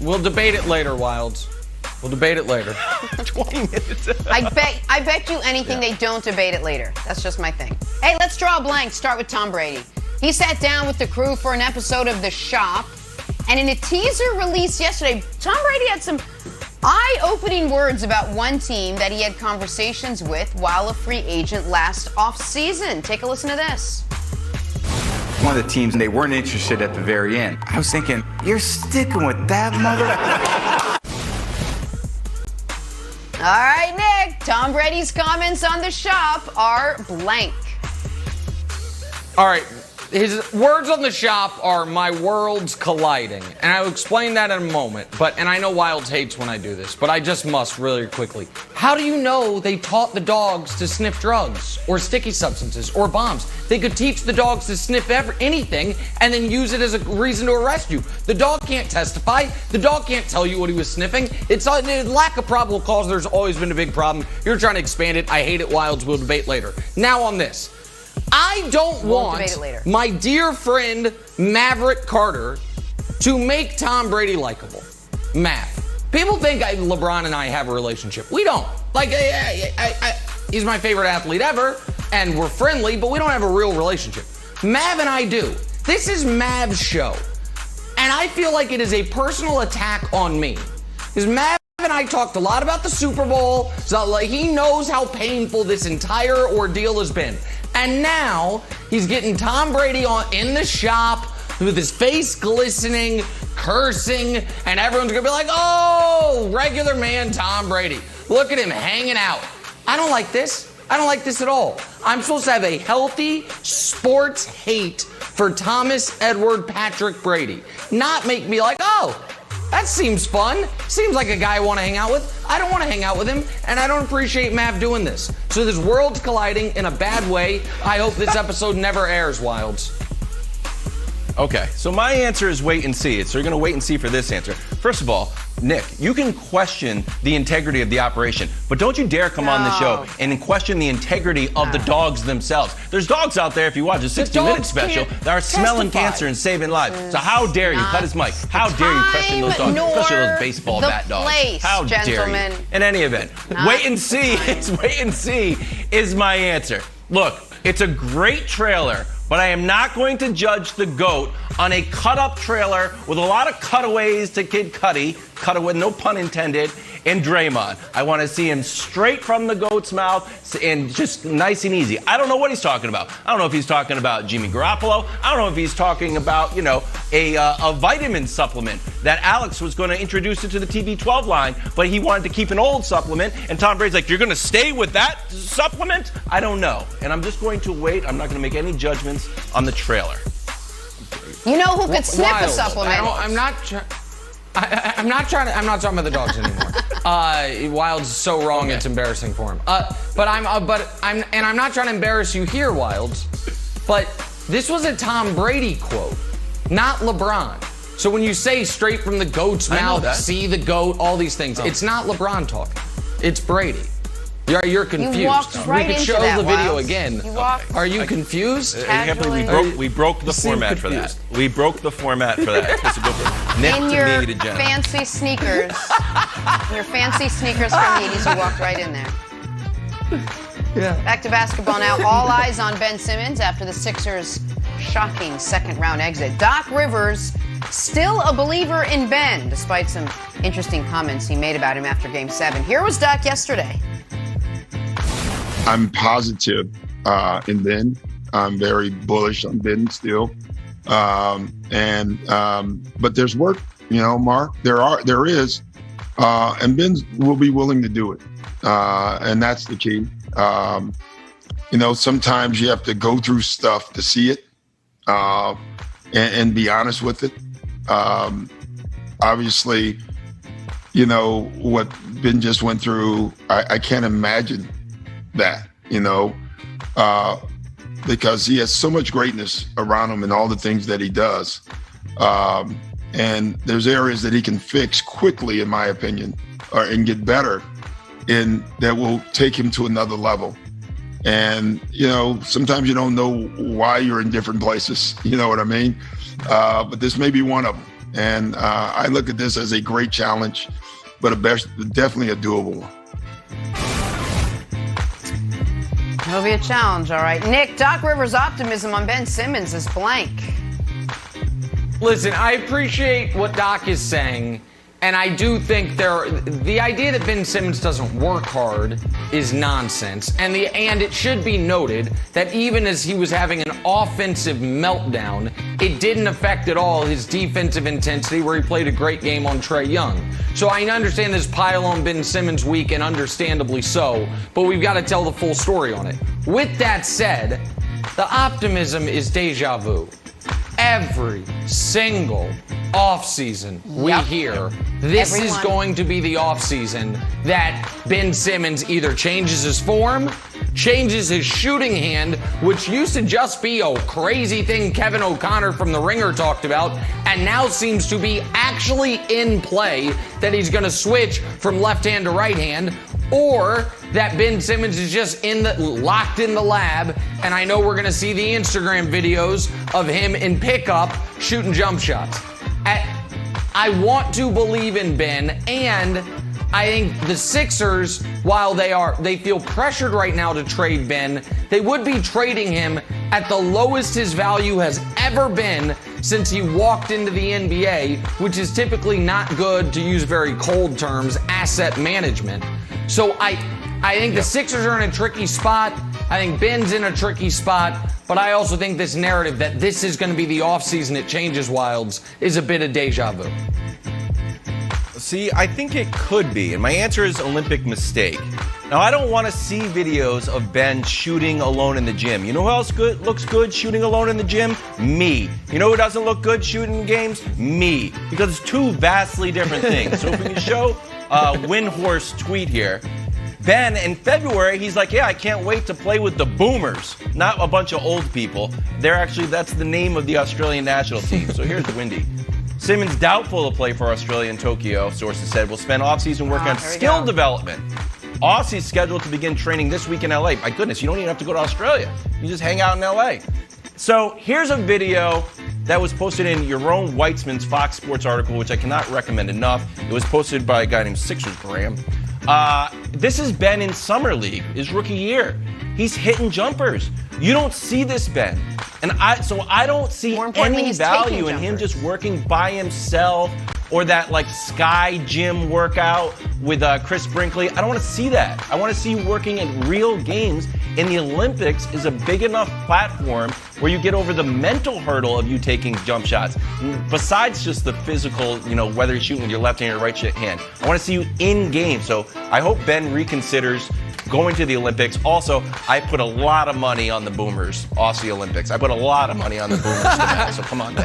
We'll debate it later, Wilds. We'll debate it later. 20 minutes. I bet you anything they don't debate it later. That's just my thing. Hey, let's draw a blank. Start with Tom Brady. He sat down with the crew for an episode of The Shop, and in a teaser released yesterday, Tom Brady had some eye-opening words about one team that he had conversations with while a free agent last offseason. Take a listen to this. One of the teams, they weren't interested at the very end. I was thinking, you're sticking with that mother... All right, Nick. Tom Brady's comments on The Shop are blank. All right. His words on The Shop are my worlds colliding. And I'll explain that in a moment. And I know Wilds hates when I do this, but I just must really quickly. How do you know they taught the dogs to sniff drugs or sticky substances or bombs? They could teach the dogs to sniff anything and then use it as a reason to arrest you. The dog can't testify. The dog can't tell you what he was sniffing. It's a lack of probable cause. There's always been a big problem. You're trying to expand it. I hate it, Wilds. We'll debate later. Now on this. I don't want my dear friend Maverick Carter to make Tom Brady likable. Mav. People think LeBron and I have a relationship. We don't. He's my favorite athlete ever, and we're friendly, but we don't have a real relationship. Mav and I do. This is Mav's show, and I feel like it is a personal attack on me. Because Mav and I talked a lot about the Super Bowl, so he knows how painful this entire ordeal has been. And now he's getting Tom Brady in the shop with his face glistening, cursing, and everyone's going to be like, oh, regular man Tom Brady. Look at him hanging out. I don't like this. I don't like this at all. I'm supposed to have a healthy sports hate for Thomas Edward Patrick Brady. Not make me like, oh, that seems fun. Seems like a guy I want to hang out with. I don't want to hang out with him, and I don't appreciate Mav doing this. So this world's colliding in a bad way. I hope this episode never airs, Wilds. Okay, so my answer is wait and see. So you're going to wait and see for this answer. First of all, Nick, you can question the integrity of the operation, but don't you dare come on the show and question the integrity of the dogs themselves. There's dogs out there, if you watch a 60-minute special, that are smelling cancer and saving lives. So how dare you cut his mic? How dare you question those dogs, especially those baseball bat dogs? How dare you? In any event, wait and see. It's wait and see is my answer. Look, it's a great trailer, but I am not going to judge the GOAT on a cut-up trailer with a lot of cutaways to Kid Cudi, cutaway, no pun intended, and Draymond. I want to see him straight from the GOAT's mouth and just nice and easy. I don't know what he's talking about. I don't know if he's talking about Jimmy Garoppolo. I don't know if he's talking about, a vitamin supplement that Alex was going to introduce into the TB12 line, but he wanted to keep an old supplement, and Tom Brady's like, you're going to stay with that supplement? I don't know. And I'm just going to wait. I'm not going to make any judgments on the trailer. You know who could sniff a supplement? I'm not talking about the dogs anymore. Wild's so wrong, okay. It's embarrassing for him. I'm not trying to embarrass you here, Wilds. But this was a Tom Brady quote, not LeBron. So when you say straight from the GOAT's mouth, see the GOAT, all these things, it's not LeBron talking. It's Brady. You're confused. You walked right we could into show that, the video Wilds. again. Are you confused? We broke the format for that. We broke the format for that. In your fancy sneakers. Your fancy sneakers from the 80s, you walked right in there. Yeah. Back to basketball now. All eyes on Ben Simmons after the Sixers' shocking second-round exit. Doc Rivers still a believer in Ben, despite some interesting comments he made about him after Game 7. Here was Doc yesterday. I'm positive in Ben. I'm very bullish on Ben still. But there's work, Mark. There is. And Ben will be willing to do it. And that's the key. Sometimes you have to go through stuff to see it and be honest with it. Obviously, what Ben just went through, I can't imagine that, because he has so much greatness around him and all the things that he does. And there's areas that he can fix quickly, in my opinion, and get better that will take him to another level. And, sometimes you don't know why you're in different places, you know what I mean? But this may be one of them. And I look at this as a great challenge, but definitely a doable one. It'll be a challenge, all right. Nick, Doc Rivers' optimism on Ben Simmons is blank. Listen, I appreciate what Doc is saying, and I do think the idea that Ben Simmons doesn't work hard is nonsense. And it should be noted that even as he was having an offensive meltdown, it didn't affect at all his defensive intensity, where he played a great game on Trae Young. So I understand this pile on Ben Simmons week, and understandably so, but we've got to tell the full story on it. With that said, the optimism is deja vu. Every single offseason we hear this is going to be the offseason that Ben Simmons either changes his form, changes his shooting hand, which used to just be a crazy thing Kevin O'Connor from The Ringer talked about, and now seems to be actually in play, that he's going to switch from left hand to right hand, or that Ben Simmons is just locked in the lab, and I know we're going to see the Instagram videos of him in pickup shooting jump shots. I want to believe in Ben, and I think the Sixers, while they feel pressured right now to trade Ben, they would be trading him at the lowest his value has ever been since he walked into the NBA, which is typically not good, to use very cold terms, asset management. So I think the Sixers are in a tricky spot. I think Ben's in a tricky spot, but I also think this narrative that this is going to be the offseason it changes Wilds is a bit of deja vu. See, I think it could be, and my answer is Olympic mistake. Now, I don't want to see videos of Ben shooting alone in the gym. You know who else looks good shooting alone in the gym? Me. You know who doesn't look good shooting games? Me. Because it's two vastly different things. So if we can show Windhorse tweet here. Ben, in February, he's like, yeah, I can't wait to play with the Boomers, not a bunch of old people. That's the name of the Australian national team. So here's Windy. Simmons doubtful to play for Australia in Tokyo, sources said. Will spend offseason working on skill development. Aussie's scheduled to begin training this week in LA. My goodness, you don't even have to go to Australia. You just hang out in LA. So here's a video that was posted in Yaron Weitzman's Fox Sports article, which I cannot recommend enough. It was posted by a guy named Sixers Graham. This is Ben in Summer League, his rookie year. He's hitting jumpers. You don't see this, Ben. And I don't see any value in him just working by himself, or that like Sky Gym workout with Chris Brinkley. I don't want to see that. I want to see you working in real games. And the Olympics is a big enough platform where you get over the mental hurdle of you taking jump shots. Besides just the physical, whether you're shooting with your left hand or right hand. I want to see you in game. So I hope Ben reconsiders going to the Olympics. Also, I put a lot of money on the Boomers, Aussie Olympics. I put a lot of money on the Boomers to that, so come on, Ben.